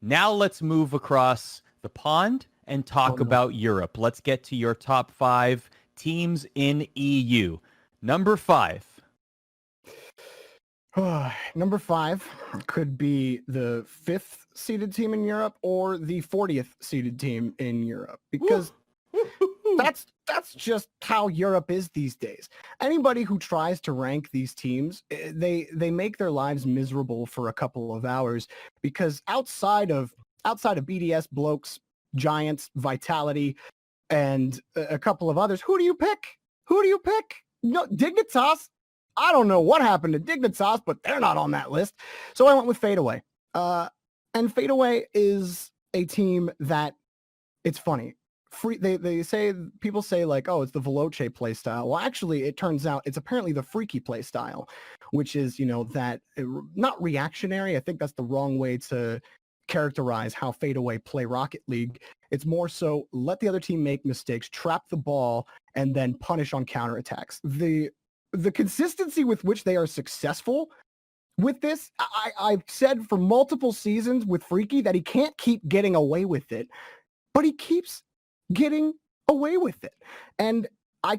Now let's move across the pond and talk about Europe. Let's get to your top 5 teams in EU. Number 5. Number 5 could be the 5th seeded team in Europe or the 40th seeded team in Europe, because that's just how Europe is these days. Anybody who tries to rank these teams, they make their lives miserable for a couple of hours, because outside of BDS, Blokes, Giants, Vitality, and a couple of others, who do you pick? No, Dignitas. I don't know what happened to Dignitas, but they're not on that list. So I went with Fadeaway. And Fadeaway is a team that, it's funny. People say like, oh, it's the Veloce play style. Well, actually, it turns out it's apparently the Freaky play style, which is, that not reactionary. I think that's the wrong way to characterize how Fadeaway play Rocket League. It's more so let the other team make mistakes, trap the ball, and then punish on counterattacks. The consistency with which they are successful with this, I've said for multiple seasons with Freaky that he can't keep getting away with it, but he keeps getting away with it. And I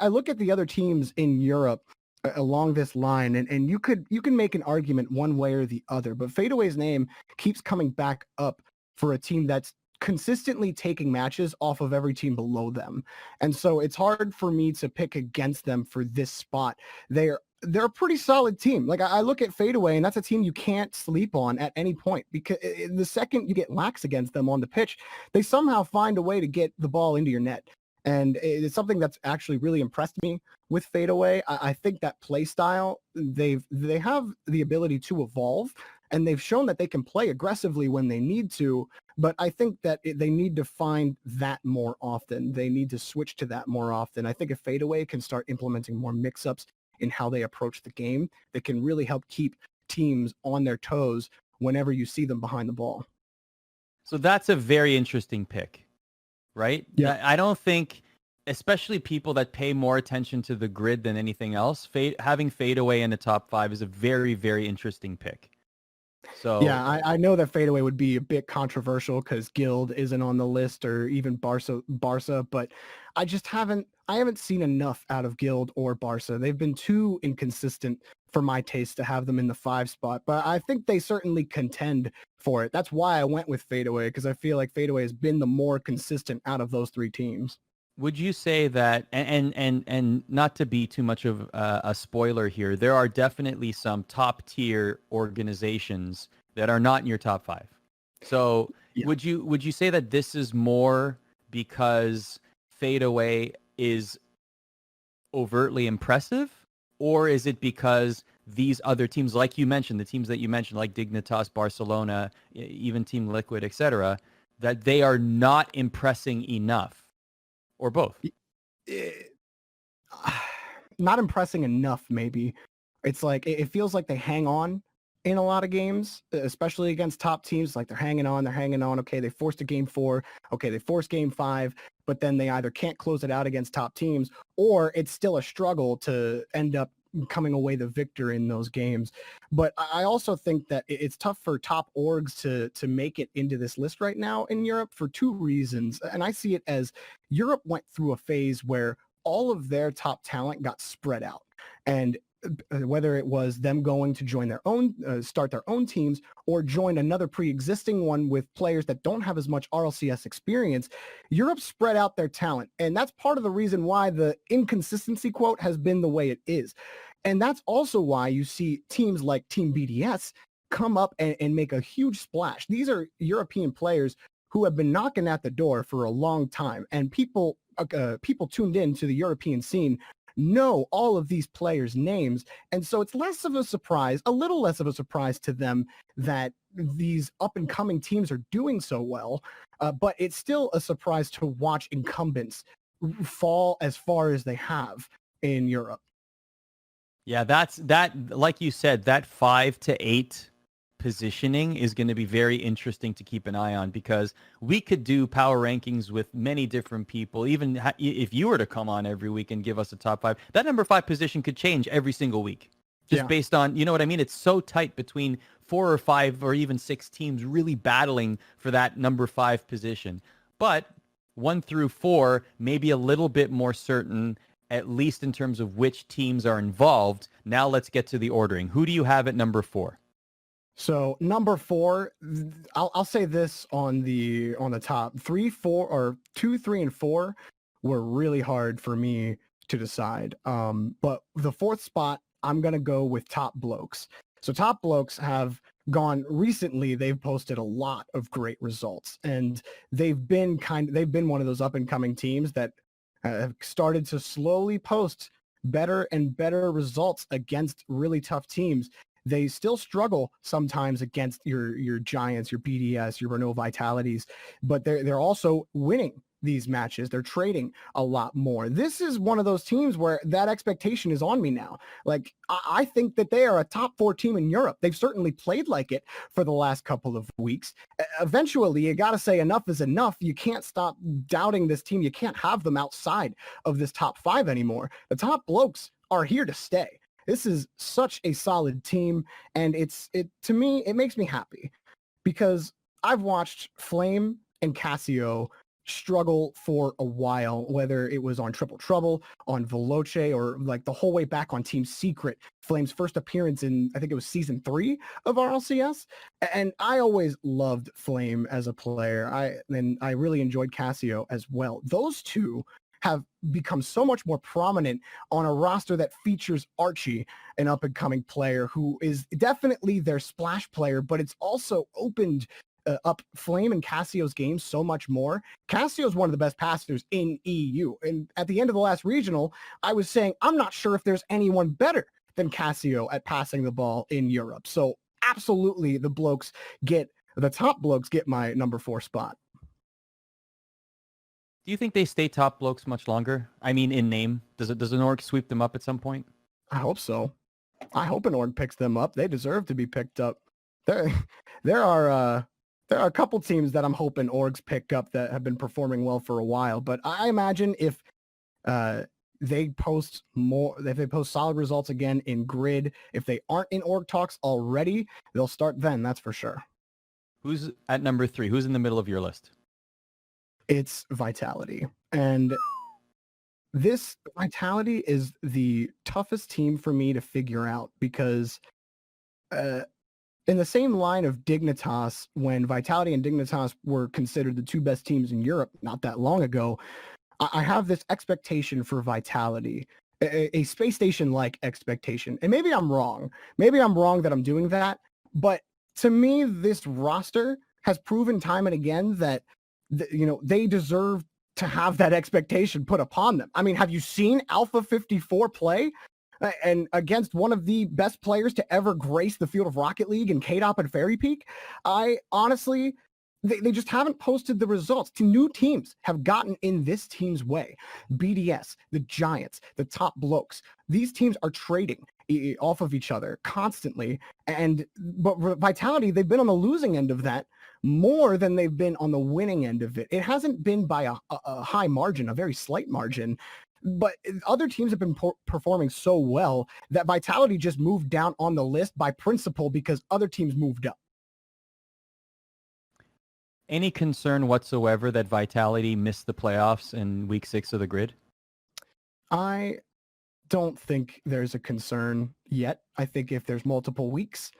look at the other teams in Europe along this line, and you can make an argument one way or the other, but Fadeaway's name keeps coming back up for a team that's consistently taking matches off of every team below them. And so it's hard for me to pick against them for this spot. They're a pretty solid team. Like I look at Fadeaway, and that's a team you can't sleep on at any point, because the second you get lax against them on the pitch, they somehow find a way to get the ball into your net. And it's something that's actually really impressed me with Fadeaway. I think that play style, they have the ability to evolve, and they've shown that they can play aggressively when they need to. But I think that they need to find that more often. They need to switch to that more often. I think if Fadeaway can start implementing more mix-ups in how they approach the game, they can really help keep teams on their toes whenever you see them behind the ball. So that's a very interesting pick, right? Yeah. I don't think, especially people that pay more attention to the grid than anything else, having Fadeaway in the top 5 is a very, very interesting pick. So yeah, I know that Fadeaway would be a bit controversial because Guild isn't on the list, or even Barca, but I haven't seen enough out of Guild or Barca. They've been too inconsistent for my taste to have them in the 5 spot, but I think they certainly contend for it. That's why I went with Fadeaway, because I feel like Fadeaway has been the more consistent out of those 3 teams. Would you say that, and not to be too much of a spoiler here, there are definitely some top tier organizations that are not in your top 5. So yeah. Would you say that this is more because Fadeaway is overtly impressive, or is it because these other teams, like you mentioned, the teams that you mentioned, like Dignitas, Barcelona, even Team Liquid, etc., that they are not impressing enough? Or both? Not impressing enough, maybe. It's like, it feels like they hang on in a lot of games, especially against top teams. Like they're hanging on. Okay, they forced a game 4. Okay, they forced game 5, but then they either can't close it out against top teams, or it's still a struggle to end up coming away the victor in those games. But I also think that it's tough for top orgs to make it into this list right now in Europe for 2 reasons. And I see it as Europe went through a phase where all of their top talent got spread out. And whether it was them going to join their own, start their own teams, or join another pre-existing one with players that don't have as much RLCS experience, Europe spread out their talent. And that's part of the reason why the inconsistency quote has been the way it is. And that's also why you see teams like Team BDS come up and make a huge splash. These are European players who have been knocking at the door for a long time. And people tuned in to the European scene know all of these players' names. And so it's less of a surprise, a little less of a surprise to them that these up-and-coming teams are doing so well. But it's still a surprise to watch incumbents fall as far as they have in Europe. Yeah, like you said, that 5 to 8 positioning is going to be very interesting to keep an eye on, because we could do power rankings with many different people. Even if you were to come on every week and give us a top 5, that number 5 position could change every single week. Just Yeah. based on, you know what I mean? It's so tight between 4 or 5 or even 6 teams really battling for that number 5 position. But 1 through 4, maybe a little bit more certain, at least in terms of which teams are involved. Now let's get to the ordering. Who do you have at number 4? So number 4, I'll say this on the top 3, 4, or 2, 3, and 4 were really hard for me to decide. But the 4th spot, I'm gonna go with Top Blokes. So Top Blokes have gone recently. They've posted a lot of great results, and they've been one of those up and coming teams that have started to slowly post better and better results against really tough teams. They still struggle sometimes against your Giants, your BDS, your Renault Vitalities, but they're also winning these matches. They're trading a lot more. This is one of those teams where that expectation is on me now. Like, I think that they are a top 4 team in Europe. They've certainly played like it for the last couple of weeks. Eventually, you got to say enough is enough. You can't stop doubting this team. You can't have them outside of this top 5 anymore. The Top Blokes are here to stay. This is such a solid team, and to me, it makes me happy because I've watched Flame and Casio struggle for a while, whether it was on Triple Trouble, on Veloce, or like the whole way back on Team Secret, Flame's first appearance in, I think it was season 3 of RLCS. And I always loved Flame as a player. I really enjoyed Casio as well. Those two have become so much more prominent on a roster that features Archie, an up-and-coming player who is definitely their splash player, but it's also opened up Flame and Casio's game so much more. Casio's one of the best passers in EU. And at the end of the last regional, I was saying, I'm not sure if there's anyone better than Casio at passing the ball in Europe. So absolutely the Top Blokes get my number 4 spot. Do you think they stay Top Blokes much longer? I mean, in name. Does an org sweep them up at some point? I hope so. I hope an org picks them up. They deserve to be picked up. There are a couple teams that I'm hoping orgs pick up that have been performing well for a while. But I imagine if they post solid results again in grid, if they aren't in org talks already, they'll start then. That's for sure. Who's at number 3? Who's in the middle of your list? It's Vitality. And this Vitality is the toughest team for me to figure out because in the same line of Dignitas, when Vitality and Dignitas were considered the 2 best teams in Europe not that long ago, I have this expectation for Vitality, a Space Station-like expectation. And maybe I'm wrong. Maybe I'm wrong that I'm doing that. But to me, this roster has proven time and again that they deserve to have that expectation put upon them. I mean, have you seen Alpha 54 play? And against one of the best players to ever grace the field of Rocket League in KDOP and Fairy Peak? I honestly, they just haven't posted the results. New teams have gotten in this team's way. BDS, the Giants, the Top Blokes. These teams are trading off of each other constantly. But Vitality, they've been on the losing end of that more than they've been on the winning end of it. It hasn't been by a high margin, a very slight margin. But other teams have been performing so well that Vitality just moved down on the list by principle because other teams moved up. Any concern whatsoever that Vitality missed the playoffs in week 6 of the grid? I don't think there's a concern yet. I think if there's multiple weeks,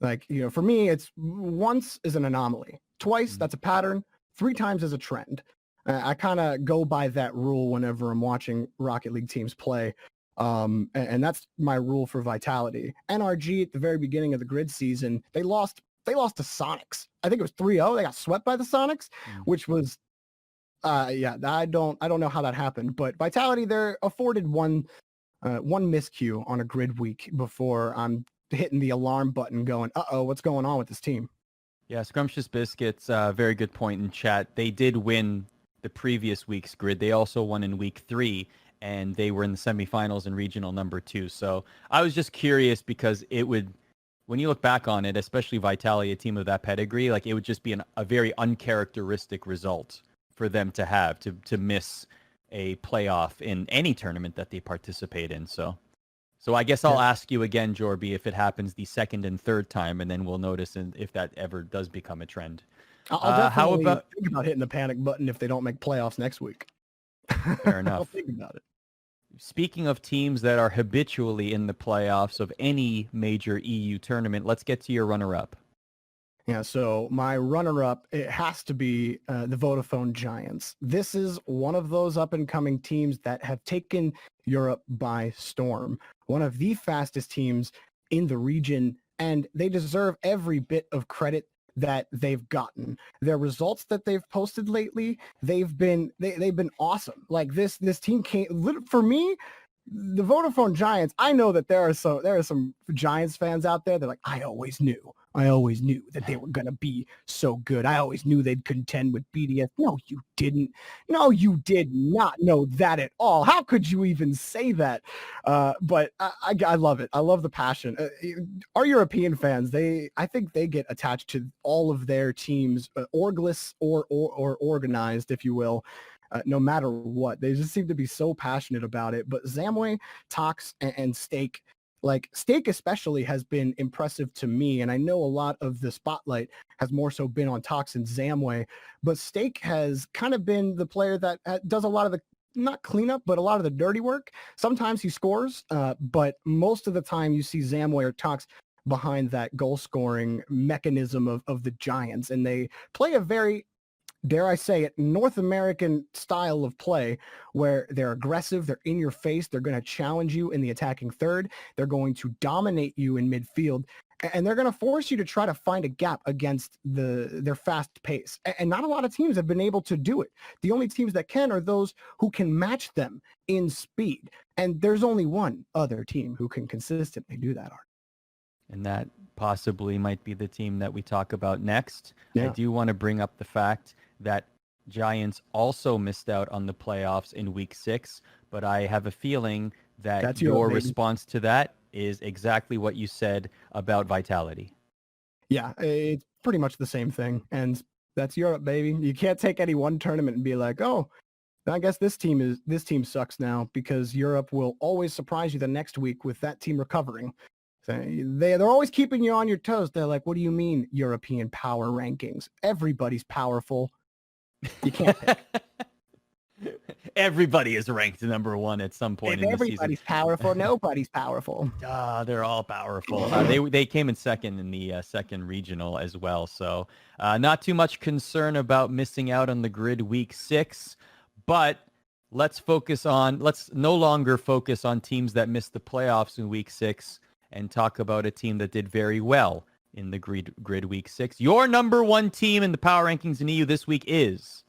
for me, it's once is an anomaly. Twice, that's a pattern. 3 times is a trend. I kind of go by that rule whenever I'm watching Rocket League teams play. And that's my rule for Vitality. NRG at the very beginning of the grid season, they lost to Sonics. I think it was 3-0. They got swept by the Sonics, which was, I don't know how that happened. But Vitality, they're afforded one miscue on a grid week before I'm hitting the alarm button going, what's going on with this team? Yeah, Scrumptious Biscuits, very good point in chat. They did win the previous week's grid. They also won in week 3, and they were in the semifinals in regional number 2. So I was just curious because when you look back on it, especially Vitality, a team of that pedigree, it would just be a very uncharacteristic result for them to have, to miss a playoff in any tournament that they participate in. So So I guess I'll ask you again, Jorby, if it happens the second and third time, and then we'll notice if that ever does become a trend. I'll definitely think about hitting the panic button if they don't make playoffs next week. Fair enough. I'll think about it. Speaking of teams that are habitually in the playoffs of any major EU tournament, let's get to your runner-up. Yeah, so my runner-up, it has to be the Vodafone Giants. This is one of those up-and-coming teams that have taken Europe by storm. One of the fastest teams in the region, and they deserve every bit of credit that they've gotten. Their results that they've posted lately, they've been awesome. Like this team came, for me, the Vodafone Giants, I know that there are some Giants fans out there that are like, I always knew that they were going to be so good. I always knew they'd contend with BDS. No, you didn't. No, you did not know that at all. How could you even say that? But I love it. I love the passion. Our European fans, I think they get attached to all of their teams, orgless or organized, if you will. No matter what, they just seem to be so passionate about it. But Zamway, Tox, and Stake, like Stake especially, has been impressive to me. And I know a lot of the spotlight has more so been on Tox and Zamway, but Stake has kind of been the player that does a lot of the, not cleanup, but a lot of the dirty work. Sometimes he scores, but most of the time you see Zamway or Tox behind that goal scoring mechanism of the Giants. And they play a very, dare I say it, North American style of play where they're aggressive, they're in your face, they're going to challenge you in the attacking third, they're going to dominate you in midfield, and they're going to force you to try to find a gap against their fast pace. And not a lot of teams have been able to do it. The only teams that can are those who can match them in speed. And there's only one other team who can consistently do that, Art. And that possibly might be the team that we talk about next. Yeah. I do want to bring up the fact that Giants also missed out on the playoffs in week 6, but I have a feeling that your response to that is exactly what you said about Vitality. Yeah, it's pretty much the same thing. And that's Europe, baby. You can't take any one tournament and be like, oh, I guess this team sucks now, because Europe will always surprise you the next week with that team recovering. So they're always keeping you on your toes. They're like, what do you mean European power rankings? Everybody's powerful. You can't pick. Everybody is ranked number 1 at some point in the season. Everybody's powerful. Nobody's powerful. They're all powerful. They came in second in the second regional as well. So not too much concern about missing out on the grid week 6, but let's no longer focus on teams that missed the playoffs in week 6 and talk about a team that did very well in the grid week 6. Your number 1 team in the power rankings in EU this week is?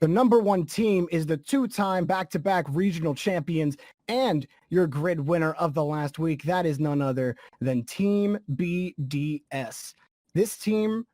The number 1 team is the 2-time back-to-back regional champions and your grid winner of the last week. That is none other than Team BDS. This team,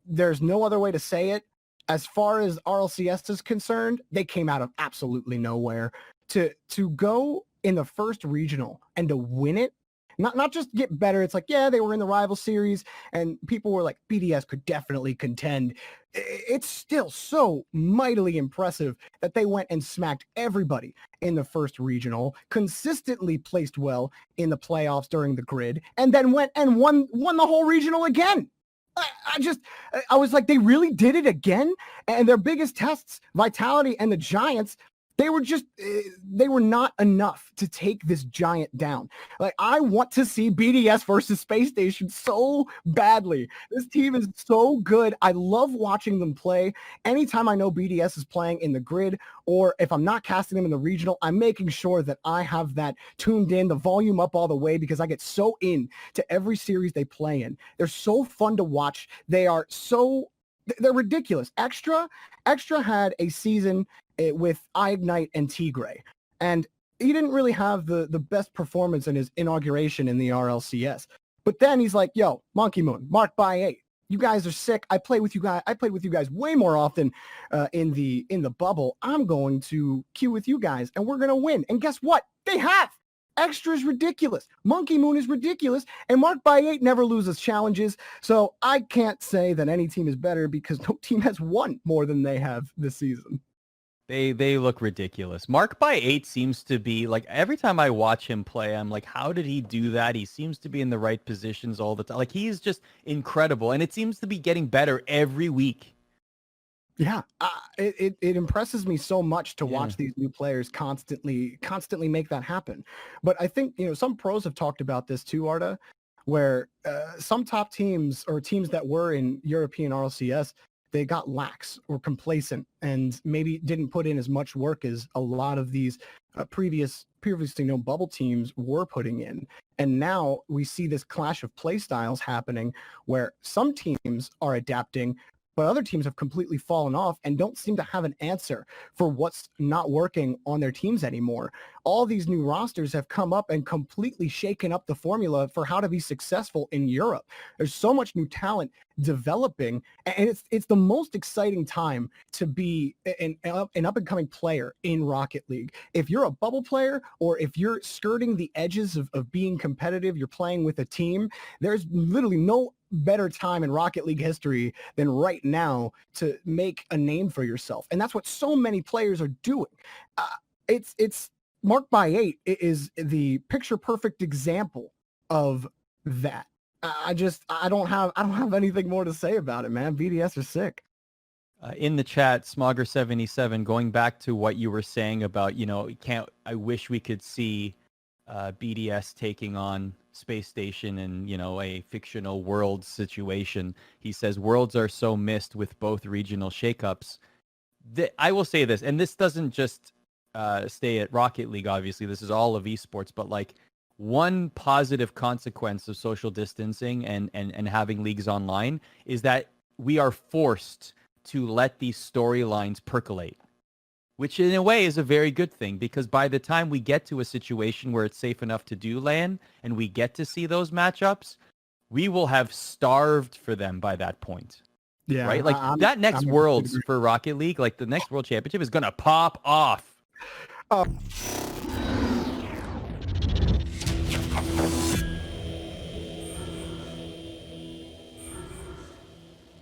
there's no other way to say it. As far as RLCS is concerned, they came out of absolutely nowhere. To go in the first regional and to win it, not just get better. It's like, yeah, they were in the rival series and people were like, BDS could definitely contend. It's still so mightily impressive that they went and smacked everybody in the first regional, consistently placed well in the playoffs during the grid, and then went and won the whole regional again. I was like, they really did it again? And their biggest tests, Vitality and the Giants, they were not enough to take this giant down. Like, I want to see BDS versus Space Station so badly. This team is so good. I love watching them play. Anytime I know BDS is playing in the grid, or if I'm not casting them in the regional, I'm making sure that I have that tuned in, the volume up all the way, because I get so in to every series they play in. They're so fun to watch. They're ridiculous. Extra had a season with iGnite and Tigray, and he didn't really have the best performance in his inauguration in the RLCS. But then he's like, yo, Monkey Moon, Mark by 8. You guys are sick. I played with you guys way more often in the bubble. I'm going to queue with you guys, and we're going to win. And guess what? They have. Extra is ridiculous. Monkey Moon is ridiculous. And Mark by 8 never loses challenges. So I can't say that any team is better, because no team has won more than they have this season. They look ridiculous. Mark by 8 seems to be like every time I watch him play, I'm like, how did he do that? He seems to be in the right positions all the time. Like he's just incredible, and it seems to be getting better every week. Yeah, it impresses me so much to watch these new players constantly make that happen. But I think, some pros have talked about this too, Arda, where some top teams or teams that were in European RLCS, they got lax or complacent and maybe didn't put in as much work as a lot of these previously bubble teams were putting in. And now we see this clash of play styles happening where some teams are adapting, but other teams have completely fallen off and don't seem to have an answer for what's not working on their teams anymore. All these new rosters have come up and completely shaken up the formula for how to be successful in Europe. There's so much new talent developing, and it's the most exciting time to be an up-and-coming player in Rocket League. If you're a bubble player or if you're skirting the edges of being competitive, you're playing with a team, there's literally no better time in Rocket League history than right now to make a name for yourself. And that's what so many players are doing. It's Mark by 8 is the picture perfect example of that. I don't have anything more to say about it, man. BDS are sick. In the chat, Smogger77, going back to what you were saying about, I wish we could see BDS taking on Space Station and, a fictional world situation. He says worlds are so missed with both regional shakeups. I will say this, and this doesn't just stay at Rocket League, obviously. This is all of esports, but like one positive consequence of social distancing and having leagues online is that we are forced to let these storylines percolate, which in a way is a very good thing, because by the time we get to a situation where it's safe enough to do LAN and we get to see those matchups, we will have starved for them by that point. Yeah, right? Like that next Worlds for Rocket League, like the next World Championship is going to pop off.